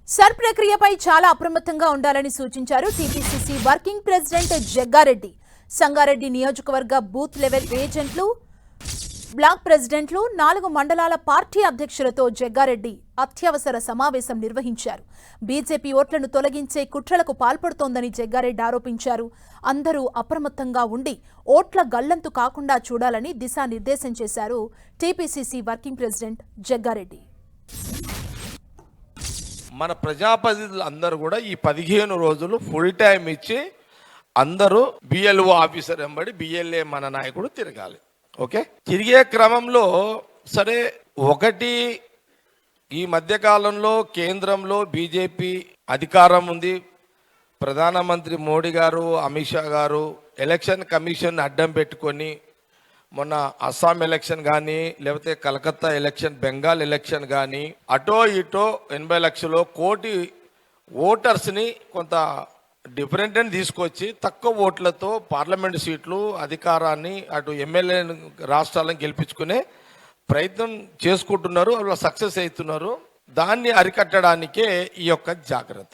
Sir ప్రక్రియపై చాలా అప్రమత్తంగా ఉండాలని సూచించారు TPCC working president Jaggareddy. Sangareddy నియోజకవర్గ బూత్ లెవెల్ ఏజెంట్లు, బ్లాక్ ప్రెసిడెంట్లు, 4 మండలాల పార్టీ అధ్యక్షులతో జగ్గారెడ్డి అత్యవసర సమావేశం నిర్వహించారు. బీజేపీ ఓట్లను తొలగించే కుట్రలకు పాల్పడుతోందని జగ్గారెడ్డి ఆరోపించారు. అందరూ అప్రమత్తంగా ఉండి ఓట్ల గల్లంతు కాకుండా చూడాలని దిశానిర్దేశం చేశారు టీపీసీసీ వర్కింగ్ ప్రెసిడెంట్ జగ్గారెడ్డి. మన ప్రజాప్రతినిధులు అందరూ కూడా ఈ 15 రోజులు ఫుల్ టైం ఇచ్చి అందరూ బిఎల్ఓ ఆఫీసర్ వెంబడి బిఎల్ఏ మన నాయకుడు తిరగాలి. ఓకే, తిరిగే క్రమంలో సరే ఒకటి, ఈ మధ్యకాలంలో కేంద్రంలో బీజేపీ అధికారం ఉంది. ప్రధానమంత్రి మోడీ గారు, అమిత్ షా గారు ఎలక్షన్ కమిషన్ అడ్డం పెట్టుకొని మొన్న అస్సాం ఎలక్షన్ కానీ, లేకపోతే కలకత్తా ఎలక్షన్, బెంగాల్ ఎలక్షన్ కానీ అటో ఇటో 80 లక్షలు కోటి ఓటర్స్ని కొంత డిఫరెంట్ అని తీసుకొచ్చి తక్కువ ఓట్లతో పార్లమెంట్ సీట్లు అధికారాన్ని అటు ఎమ్మెల్యే రాష్ట్రాలను గెలిపించుకునే ప్రయత్నం చేసుకుంటున్నారు. అలా సక్సెస్ అవుతున్నారు. దాన్ని అరికట్టడానికే ఈ యొక్క జాగ్రత్త.